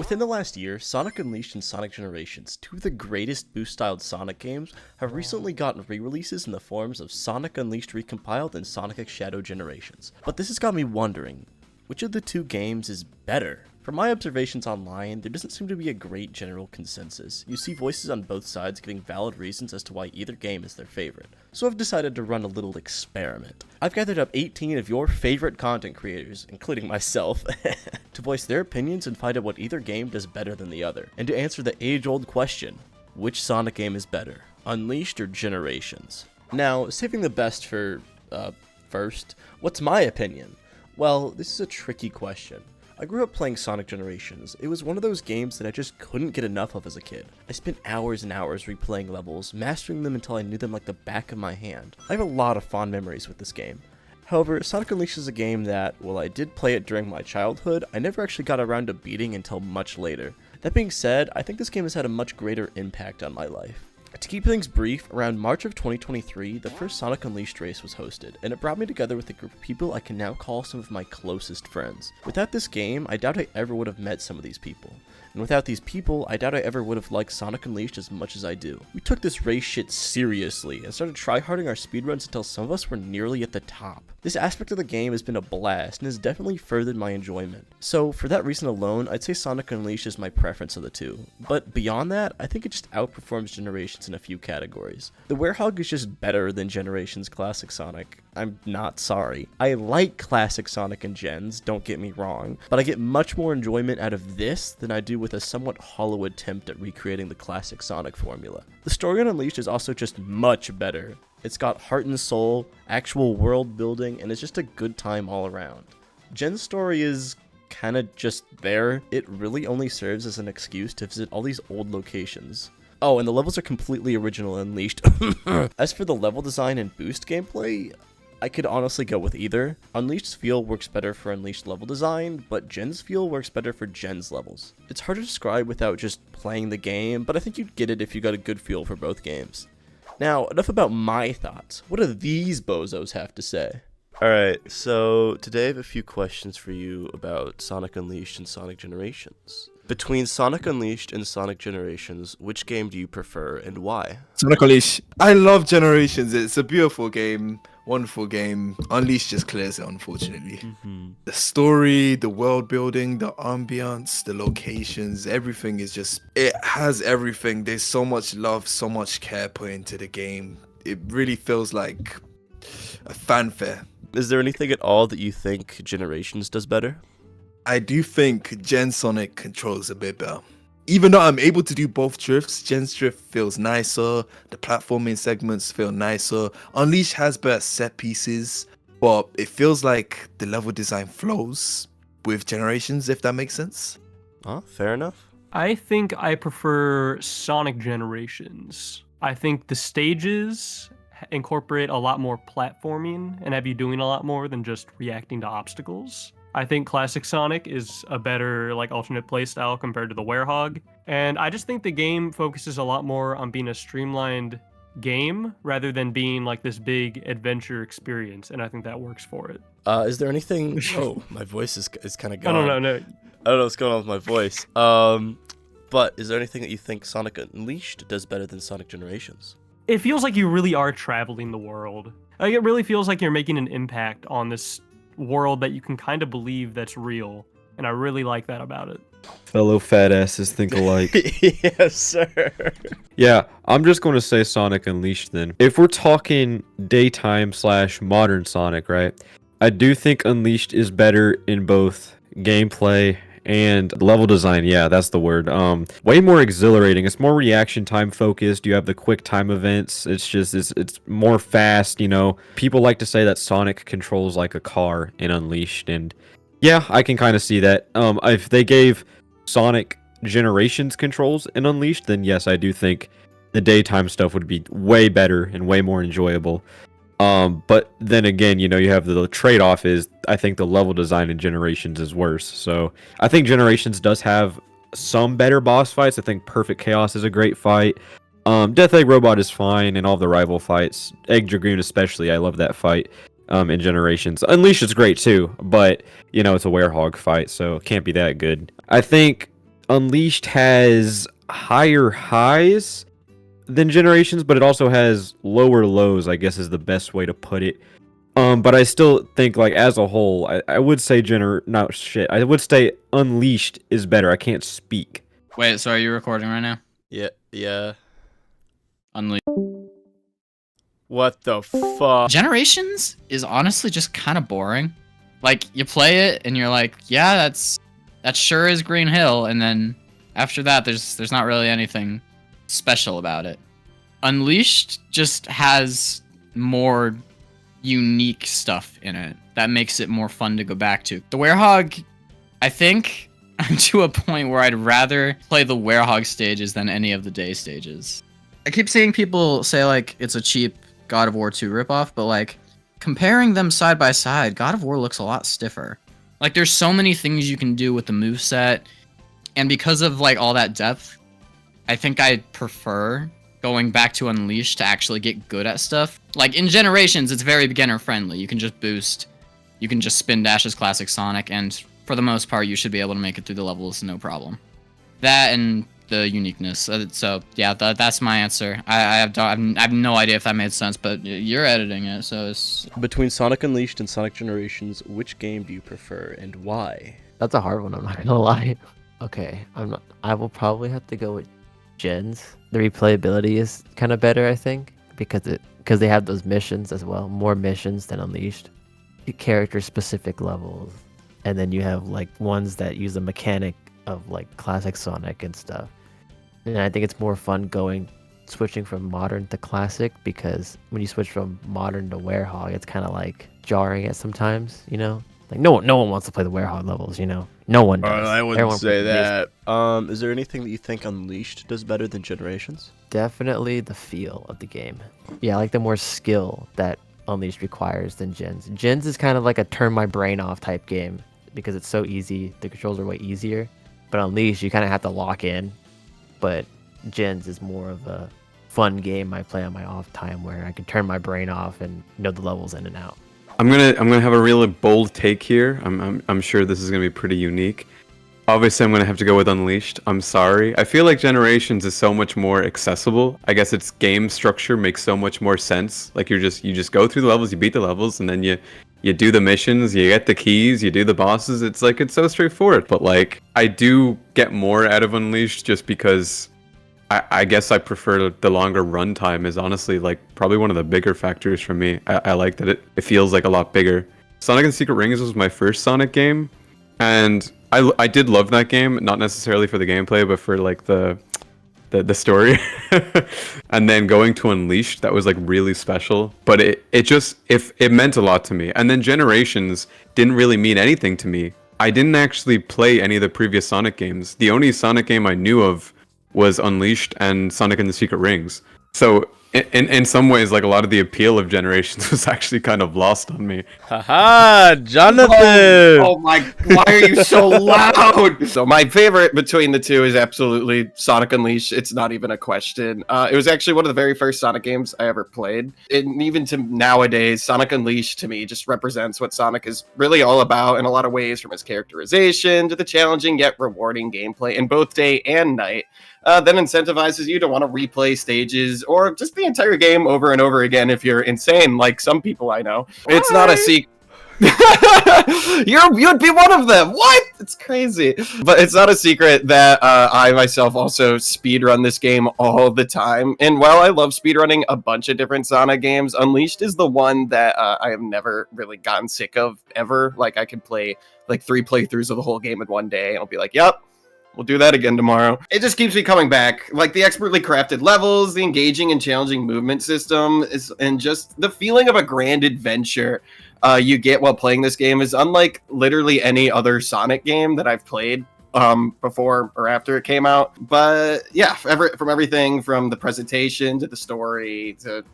Within the last year, Sonic Unleashed and Sonic Generations, two of the greatest boost-styled Sonic games, have recently gotten re-releases in the forms of Sonic Unleashed Recompiled and Sonic X Shadow Generations. But this has got me wondering, which of the two games is better? From my observations online, there doesn't seem to be a great general consensus. You see voices on both sides giving valid reasons as to why either game is their favorite. So I've decided to run a little experiment. I've gathered up 18 of your favorite content creators, including myself, to voice their opinions and find out what either game does better than the other. And to answer the age-old question, which Sonic game is better, Unleashed or Generations? Now, saving the best for, first, what's my opinion? Well, this is a tricky question. I grew up playing Sonic Generations. It was one of those games that I just couldn't get enough of as a kid. I spent hours and hours replaying levels, mastering them until I knew them like the back of my hand. I have a lot of fond memories with this game. However, Sonic Unleashed is a game that, while I did play it during my childhood, I never actually got around to beating until much later. That being said, I think this game has had a much greater impact on my life. To keep things brief, around March of 2023, the first Sonic Unleashed race was hosted, and it brought me together with a group of people I can now call some of my closest friends. Without this game, I doubt I ever would have met some of these people. And without these people, I doubt I ever would have liked Sonic Unleashed as much as I do. We took this race shit seriously, and started tryharding our speedruns until some of us were nearly at the top. This aspect of the game has been a blast, and has definitely furthered my enjoyment. So, for that reason alone, I'd say Sonic Unleashed is my preference of the two. But beyond that, I think it just outperforms Generations in a few categories. The Werehog is just better than Generations Classic Sonic. I'm not sorry. I like Classic Sonic and Gens, don't get me wrong, but I get much more enjoyment out of this than I do with a somewhat hollow attempt at recreating the classic Sonic formula. The story on Unleashed is also just much better. It's got heart and soul, actual world building, and it's just a good time all around. Gen's story is kinda just there. It really only serves as an excuse to visit all these old locations. Oh, and the levels are completely original in Unleashed. As for the level design and boost gameplay, I could honestly go with either. Unleashed's feel works better for Unleashed level design, but Gen's feel works better for Gen's levels. It's hard to describe without just playing the game, but I think you'd get it if you got a good feel for both games. Now, enough about my thoughts. What do these bozos have to say? Alright, so today I have a few questions for you about Sonic Unleashed and Sonic Generations. Between Sonic Unleashed and Sonic Generations, which game do you prefer and why? Sonic Unleashed. I love Generations. It's a beautiful game, wonderful game. Unleashed just clears it, unfortunately. The story, the world building, the ambience, the locations, everything is just, it has everything. There's so much love, so much care put into the game. It really feels like a fanfare. Is there anything at all that you think Generations does better? I do think Gen Sonic controls a bit better. Even though I'm able to do both drifts, Gen's drift feels nicer, the platforming segments feel nicer. Unleashed has better set pieces, but it feels like the level design flows with Generations, if that makes sense. Fair enough. I think I prefer Sonic Generations. I think the stages incorporate a lot more platforming and have you doing a lot more than just reacting to obstacles. I think Classic Sonic is a better alternate playstyle compared to the Werehog, and I just think the game focuses a lot more on being a streamlined game rather than being like this big adventure experience, and I think that works for it. Is there anything? Oh, my voice is kind of gone. No. I don't know what's going on with my voice. But is there anything that you think Sonic Unleashed does better than Sonic Generations? It feels like you really are traveling the world. Like, it really feels like you're making an impact on this world that you can kind of believe that's real, and I really like that about it. Fellow fat asses think alike. Yes, sir. Yeah, I'm just going to say Sonic Unleashed then. If we're talking daytime / modern Sonic, right? I do think Unleashed is better in both gameplay and level design. Yeah, that's the word. Way more exhilarating. It's more reaction time focused. You have the quick time events. It's more fast, you know. People like to say that Sonic controls like a car in Unleashed, and yeah, I can kind of see that. If they gave Sonic Generations controls in Unleashed, then yes, I do think the daytime stuff would be way better and way more enjoyable. But then again, you know, you have the trade-off is I think the level design in Generations is worse. So I think Generations does have some better boss fights. I think Perfect Chaos is a great fight. Death Egg Robot is fine in all the rival fights. Egg Dragoon especially, I love that fight. In Generations. Unleashed is great too, but you know, it's a Werehog fight, so it can't be that good. I think Unleashed has higher highs than Generations, but it also has lower lows, I guess is the best way to put it. But I still think, like, as a whole, I would say I would say Unleashed is better. I can't speak. Wait, so are you recording right now? Yeah. Unleashed. What the fuck? Generations is honestly just kind of boring. Like, you play it and you're like, yeah, that sure is Green Hill, and then after that, there's not really anything special about it. Unleashed just has more unique stuff in it that makes it more fun to go back to. The Werehog, I think I'm to a point where I'd rather play the Werehog stages than any of the day stages. I keep seeing people say, like, it's a cheap God of War 2 ripoff, but, like, comparing them side by side, God of War looks a lot stiffer. Like, there's so many things you can do with the moveset, and because of, like, all that depth, I think I prefer going back to Unleashed to actually get good at stuff. Like, in Generations, it's very beginner-friendly. You can just boost, you can just spin dash as classic Sonic, and for the most part, you should be able to make it through the levels no problem. That and the uniqueness. So, yeah, that's my answer. I have no idea if that made sense, but you're editing it, so it's... Between Sonic Unleashed and Sonic Generations, which game do you prefer and why? That's a hard one, I'm not gonna lie. Okay, I will probably have to go with Gens. The replayability is kind of better, I think, because they have those missions as well, more missions than Unleashed. Character specific levels, and then you have like ones that use a mechanic of like classic Sonic and stuff. And I think it's more fun switching from modern to classic, because when you switch from modern to Werehog, it's kind of like jarring at sometimes, you know? Like no one wants to play the Werehog levels, you know? No one does. I wouldn't Everyone say plays that. Is there anything that you think Unleashed does better than Generations? Definitely the feel of the game. Yeah, I like the more skill that Unleashed requires than Gens. Gens is kind of like a turn my brain off type game because it's so easy. The controls are way easier. But Unleashed, you kind of have to lock in. But Gens is more of a fun game I play on my off time where I can turn my brain off and know the levels in and out. I'm gonna have a really bold take here. I'm sure this is gonna be pretty unique. Obviously, I'm gonna have to go with Unleashed. I'm sorry. I feel like Generations is so much more accessible. I guess its game structure makes so much more sense. Like you just go through the levels, you beat the levels, and then you do the missions, you get the keys, you do the bosses. It's so straightforward. But like I do get more out of Unleashed just because I guess I prefer the longer runtime is honestly like probably one of the bigger factors for me. I like that it feels like a lot bigger. Sonic and Secret Rings was my first Sonic game, and I did love that game, not necessarily for the gameplay, but for like the story. And then going to Unleashed, that was like really special. But it meant a lot to me. And then Generations didn't really mean anything to me. I didn't actually play any of the previous Sonic games. The only Sonic game I knew of was Unleashed and Sonic and the Secret Rings. So in some ways, like a lot of the appeal of Generations was actually kind of lost on me. Haha, Jonathan! Oh my, why are you so loud? So my favorite between the two is absolutely Sonic Unleashed. It's not even a question. It was actually one of the very first Sonic games I ever played. And even to nowadays, Sonic Unleashed to me just represents what Sonic is really all about in a lot of ways, from his characterization to the challenging yet rewarding gameplay in both day and night. Then incentivizes you to want to replay stages or just the entire game over and over again if you're insane, like some people I know. It's not a secret. You'd be one of them. What? It's crazy. But it's not a secret that I myself also speedrun this game all the time. And while I love speedrunning a bunch of different Sonic games, Unleashed is the one that I have never really gotten sick of ever. Like I could play like 3 playthroughs of the whole game in one day and I'll be like, yep. We'll do that again tomorrow. It just keeps me coming back. Like the expertly crafted levels, the engaging and challenging movement system, and just the feeling of a grand adventure you get while playing this game is unlike literally any other Sonic game that I've played before or after it came out. But yeah, from everything from the presentation to the story to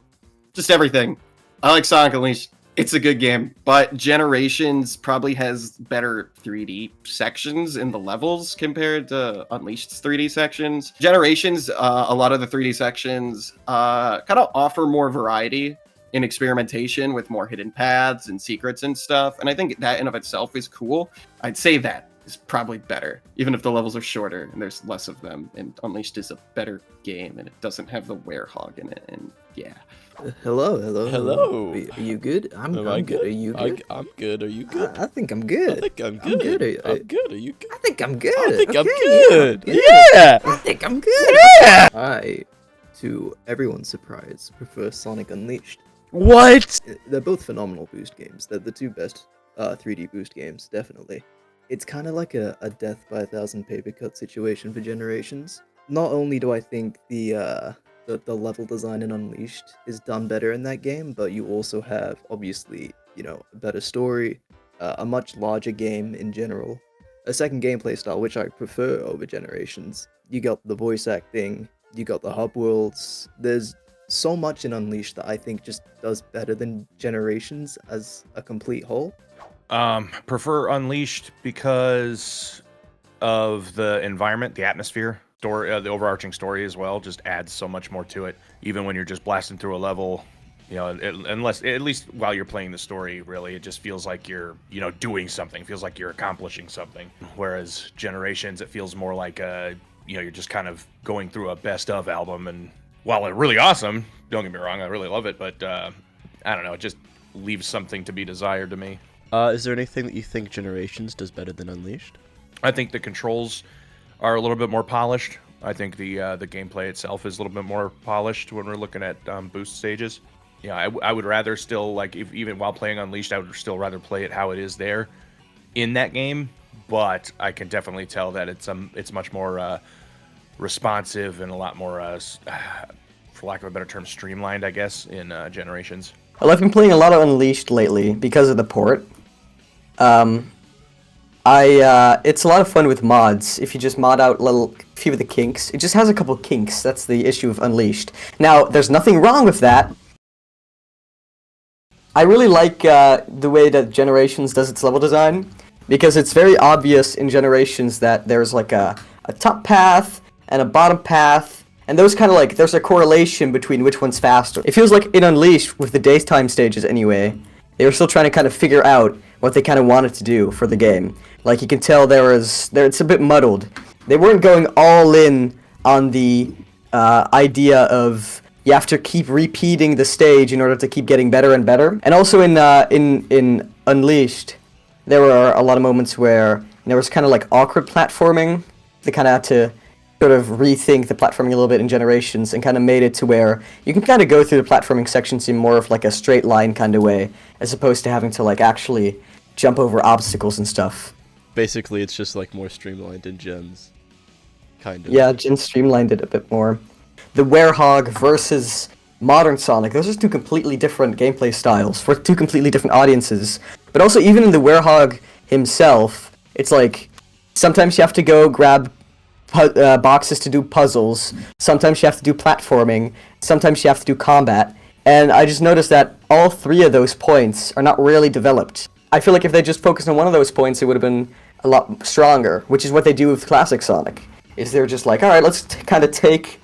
just everything. I like Sonic Unleashed. It's a good game, but Generations probably has better 3D sections in the levels compared to Unleashed's 3D sections. Generations, a lot of the 3D sections kind of offer more variety in experimentation with more hidden paths and secrets and stuff, and I think that in of itself is cool. I'd say that. is probably better, even if the levels are shorter and there's less of them. And Unleashed is a better game, and it doesn't have the werehog in it. And yeah. Hello, hello. Hello. Are you good? I'm Am I good. Are you good? I'm good. Are you good? I think I'm good. I think I'm I'm good. good. I'm good. Are you good? I think I'm good. I think I'm Okay, good. yeah. Yeah. I think I'm good. Yeah. I, to everyone's surprise, prefer Sonic Unleashed. What? They're both phenomenal boost games. They're the two best 3D boost games, definitely. It's kind of like a death by 1,000 paper cut situation for Generations. Not only do I think the level design in Unleashed is done better in that game, but you also have, obviously, a better story, a much larger game in general, a second gameplay style, which I prefer over Generations. You got the voice acting, you got the hub worlds, there's so much in Unleashed that I think just does better than Generations as a complete whole. Prefer Unleashed because of the environment, the atmosphere, story, the overarching story as well. Just adds so much more to it. Even when you're just blasting through a level, unless at least while you're playing the story, really, it just feels like you're, doing something. Feels like you're accomplishing something. Whereas Generations, it feels more like you're just kind of going through a best of album. And while it's really awesome, don't get me wrong, I really love it, but I don't know, it just leaves something to be desired to me. Is there anything that you think Generations does better than Unleashed? I think the controls are a little bit more polished. I think the gameplay itself is a little bit more polished when we're looking at boost stages. Yeah, I would rather still, even while playing Unleashed, I would still rather play it how it is there in that game. But I can definitely tell that it's much more responsive and a lot more, for lack of a better term, streamlined, I guess, in Generations. Well, I've been playing a lot of Unleashed lately because of the port. It's a lot of fun with mods. If you just mod out a few of the kinks, it just has a couple kinks. That's the issue of Unleashed. Now, there's nothing wrong with that. I really like the way that Generations does its level design, because it's very obvious in Generations that there's like a top path and a bottom path, and those kind of there's a correlation between which one's faster. It feels like in Unleashed, with the daytime stages anyway, they were still trying to kind of figure out what they kind of wanted to do for the game. Like, you can tell it's a bit muddled. They weren't going all in on the idea of you have to keep repeating the stage in order to keep getting better and better. And also in Unleashed, there were a lot of moments where there was kind of awkward platforming. They kind of had to sort of rethink the platforming a little bit in Generations and kind of made it to where you can kind of go through the platforming sections in more of a straight line kind of way, as opposed to having to actually jump over obstacles and stuff. Basically, it's just more streamlined in Gens. Kind of. Yeah, Gen streamlined it a bit more. The Werehog versus modern Sonic, those are two completely different gameplay styles for two completely different audiences. But also, even in the Werehog himself, it's sometimes you have to go grab boxes to do puzzles, sometimes you have to do platforming, sometimes you have to do combat, and I just noticed that all three of those points are not really developed. I feel like if they just focused on one of those points, it would have been a lot stronger, which is what they do with classic Sonic. Is they're just alright, let's kind of take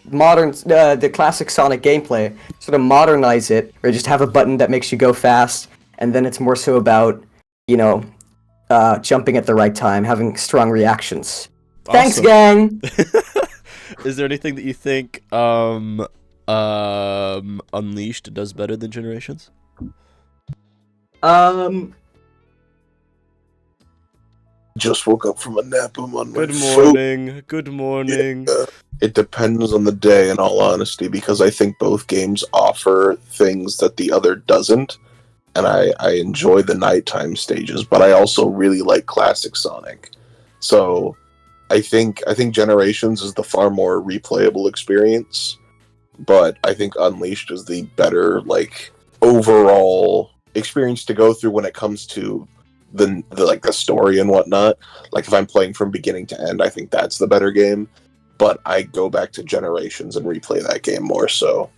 the classic Sonic gameplay, sort of modernize it, or just have a button that makes you go fast, and then it's more so about, jumping at the right time, having strong reactions. Awesome. Thanks, gang! Is there anything that you think Unleashed does better than Generations? Just woke up from a nap. I'm on my Good phone. morning. Good morning. Yeah, it depends on the day, in all honesty, because I think both games offer things that the other doesn't, and I enjoy the nighttime stages, but I also really like classic Sonic. So I think Generations is the far more replayable experience, but I think Unleashed is the better overall experience to go through when it comes to the story and whatnot. If I'm playing from beginning to end, I think that's the better game, but I go back to Generations and replay that game more. So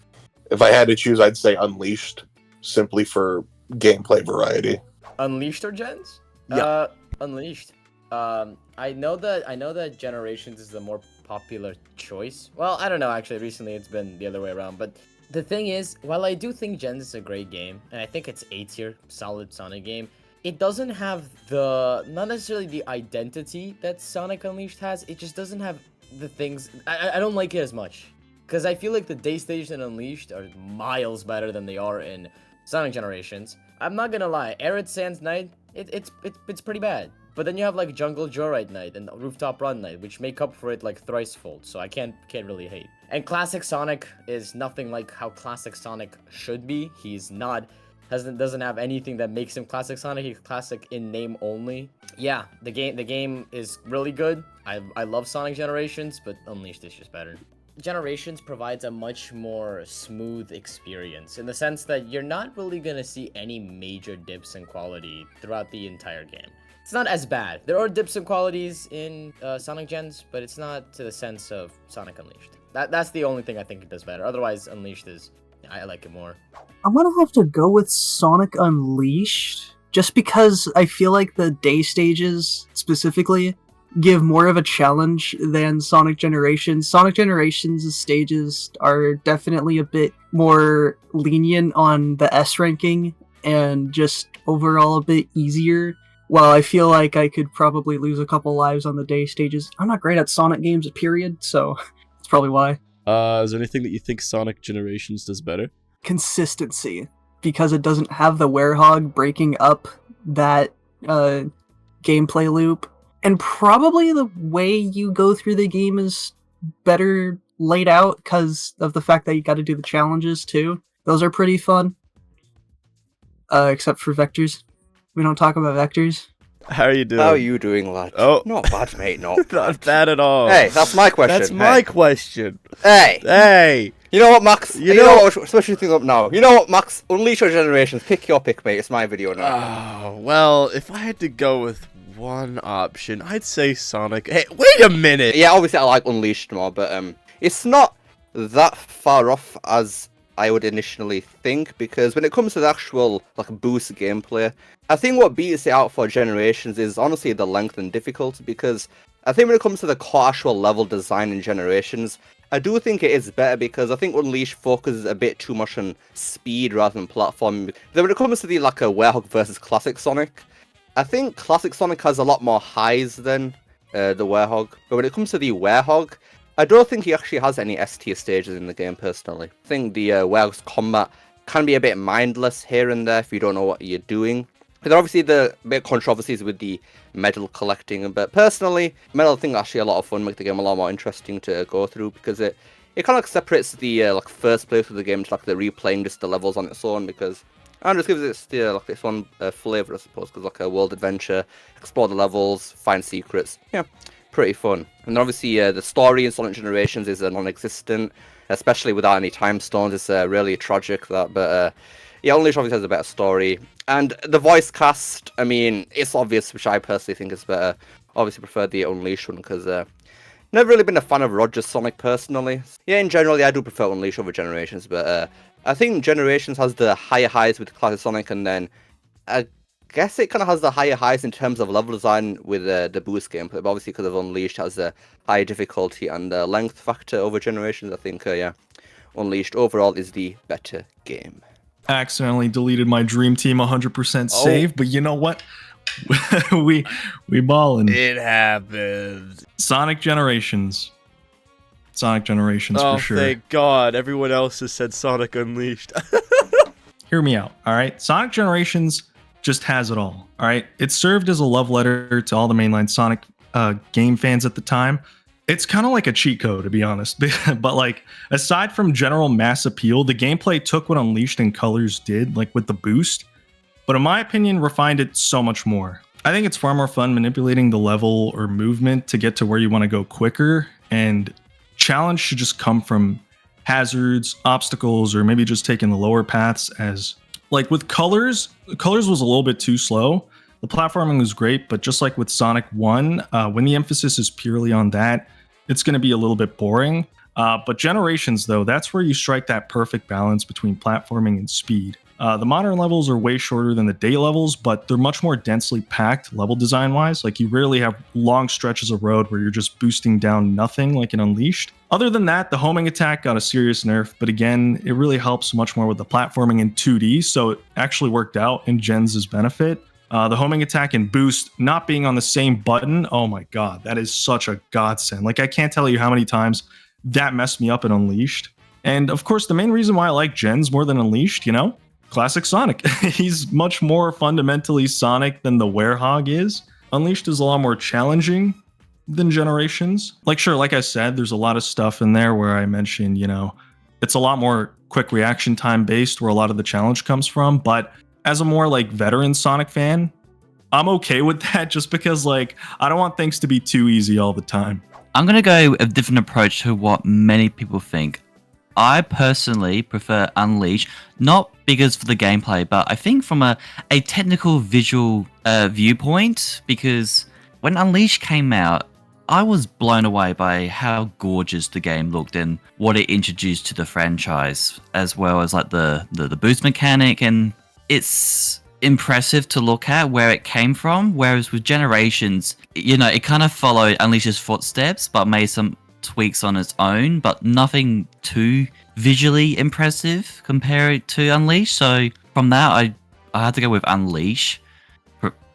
if I had to choose, I'd say Unleashed, simply for gameplay variety. Unleashed or Gens? Yeah. Unleashed. I know that Generations is the more popular choice. Well, I don't know, actually recently it's been the other way around, but the thing is, while I do think Gens is a great game, and I think it's A tier, solid Sonic game, it doesn't have the, not necessarily the identity that Sonic Unleashed has. It just doesn't have the things. I don't like it as much. Because I feel like the day stages in Unleashed are miles better than they are in Sonic Generations. I'm not gonna lie, Arid Sands Night, it's pretty bad. But then you have like Jungle Joyride Night and Rooftop Run Night, which make up for it like thricefold. So I can't really hate. And Classic Sonic is nothing like how Classic Sonic should be. He's not, doesn't have anything that makes him Classic Sonic. He's classic in name only. Yeah, the game is really good. I love Sonic Generations, but Unleashed is just better. Generations provides a much more smooth experience in the sense that you're not really gonna see any major dips in quality throughout the entire game. It's not as bad. There are dips in qualities in Sonic Gens, but it's not to the sense of Sonic Unleashed. That's the only thing I think it does better. Otherwise, Unleashed is, I like it more. I'm gonna have to go with Sonic Unleashed, just because I feel like the day stages, specifically, give more of a challenge than Sonic Generations. Sonic Generations' stages are definitely a bit more lenient on the S ranking, and just overall a bit easier. While I feel like I could probably lose a couple lives on the day stages, I'm not great at Sonic games, period, so that's probably why. Is there anything that you think Sonic Generations does better? Consistency, because it doesn't have the werehog breaking up that gameplay loop. And probably the way you go through the game is better laid out because of the fact that you got to do the challenges too. Those are pretty fun. Except for vectors. We don't talk about vectors. How are you doing? How are you doing, lad? Oh. Not bad, mate, not Not bad at all. Hey, that's my question. That's my question. Hey! Hey! You know what, Max? You know what? Especially thing up now. You know what, Max? Unleash your generations. Pick your pick, mate. It's my video now. Oh, well, if I had to go with one option, I'd say Sonic. Hey, wait a minute! Yeah, obviously I like Unleashed more, but it's not that far off as I would initially think, because when it comes to the actual like boost gameplay, I think what beats it out for Generations is honestly the length and difficulty, because I think when it comes to the core actual level design in Generations, I do think it is better, because I think Unleashed focuses a bit too much on speed rather than platforming. Then when it comes to the like a Werehog versus Classic Sonic, I think Classic Sonic has a lot more highs than the Werehog, but when it comes to the Werehog, I don't think he actually has any S-tier stages in the game personally. I think the Werehog's combat can be a bit mindless here and there if you don't know what you're doing. There are obviously the bit controversies with the medal collecting, but personally, medal I think actually a lot of fun, make the game a lot more interesting to go through, because it kind of like separates the like first playthrough of the game to like the replaying just the levels on its own, because and just gives it like this one flavor, I suppose, because like a world adventure, explore the levels, find secrets. Yeah, pretty fun. And obviously, the story in Sonic Generations is non-existent, especially without any time stones. It's really tragic that, but yeah, Unleashed obviously has a better story. And the voice cast, I mean, it's obvious, which I personally think is better. Obviously, prefer the Unleashed one because never really been a fan of Roger's Sonic personally. Yeah, in general, yeah, I do prefer Unleashed over Generations, but I think Generations has the higher highs with Classic Sonic, and then I guess it kind of has the higher highs in terms of level design with the boost gameplay, but obviously because of Unleashed has the higher difficulty and the length factor over Generations. I think, yeah, Unleashed overall is the better game. Accidentally deleted my dream team 100% save, but you know what? we ballin'. It happens. Sonic Generations for sure. Thank God. Everyone else has said Sonic Unleashed. Hear me out, all right? Sonic Generations just has it all right? It served as a love letter to all the mainline Sonic game fans at the time. It's kind of like a cheat code, to be honest. But like, aside from general mass appeal, the gameplay took what Unleashed and Colors did, like with the boost, but in my opinion, refined it so much more. I think it's far more fun manipulating the level or movement to get to where you want to go quicker, and challenge should just come from hazards, obstacles, or maybe just taking the lower paths. As like with Colors was a little bit too slow. The platforming was great, but just like with Sonic 1, when the emphasis is purely on that, it's going to be a little bit boring. But Generations, though, that's where you strike that perfect balance between platforming and speed. The modern levels are way shorter than the day levels, but they're much more densely packed level design-wise. Like, you rarely have long stretches of road where you're just boosting down nothing like in Unleashed. Other than that, the homing attack got a serious nerf, but again, it really helps much more with the platforming in 2D, so it actually worked out in Gen's benefit. The homing attack and boost not being on the same button, oh my god, that is such a godsend. Like, I can't tell you how many times that messed me up in Unleashed. And of course, the main reason why I like Gens more than Unleashed, classic Sonic. He's much more fundamentally Sonic than the Werehog is. Unleashed is a lot more challenging than Generations. Like, sure, like I said, there's a lot of stuff in there where I mentioned, it's a lot more quick reaction time based where a lot of the challenge comes from. But as a more like veteran Sonic fan, I'm okay with that just because like I don't want things to be too easy all the time. I'm going to go a different approach to what many people think. I personally prefer Unleash, not because for the gameplay, but I think from a technical visual viewpoint, because when Unleash came out, I was blown away by how gorgeous the game looked and what it introduced to the franchise, as well as like the boost mechanic, and it's impressive to look at where it came from. Whereas with Generations, it kind of followed Unleash's footsteps, but made some tweaks on its own, but nothing too visually impressive compared to Unleash. So from that, I had to go with Unleash,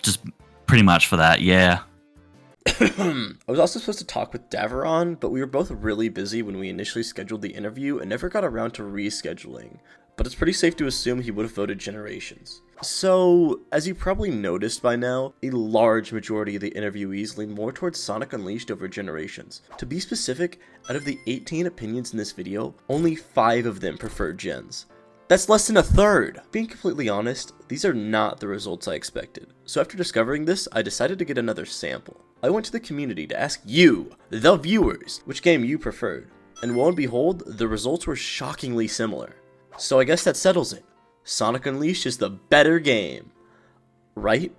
just pretty much for that, yeah. I was also supposed to talk with Daveron, but we were both really busy when we initially scheduled the interview and never got around to rescheduling. But it's pretty safe to assume he would have voted Generations. So, as you probably noticed by now, a large majority of the interviewees lean more towards Sonic Unleashed over Generations. To be specific, out of the 18 opinions in this video, only 5 of them preferred Gens. That's less than a third! Being completely honest, these are not the results I expected. So after discovering this, I decided to get another sample. I went to the community to ask you, the viewers, which game you preferred. And lo and behold, the results were shockingly similar. So I guess that settles it. Sonic Unleashed is the better game. Right?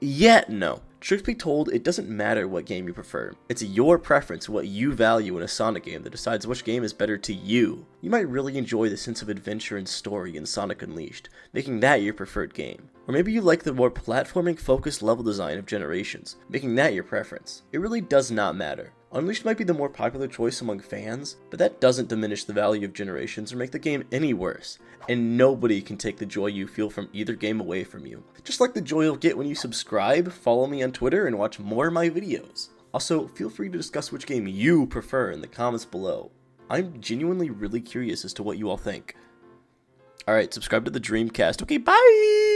Yet no. Truth be told, it doesn't matter what game you prefer. It's your preference, what you value in a Sonic game that decides which game is better to you. You might really enjoy the sense of adventure and story in Sonic Unleashed, making that your preferred game. Or maybe you like the more platforming focused level design of Generations, making that your preference. It really does not matter. Unleashed might be the more popular choice among fans, but that doesn't diminish the value of Generations or make the game any worse, and nobody can take the joy you feel from either game away from you. Just like the joy you'll get when you subscribe, follow me on Twitter, and watch more of my videos. Also, feel free to discuss which game you prefer in the comments below. I'm genuinely really curious as to what you all think. Alright, subscribe to the Dreamcast. Okay, bye!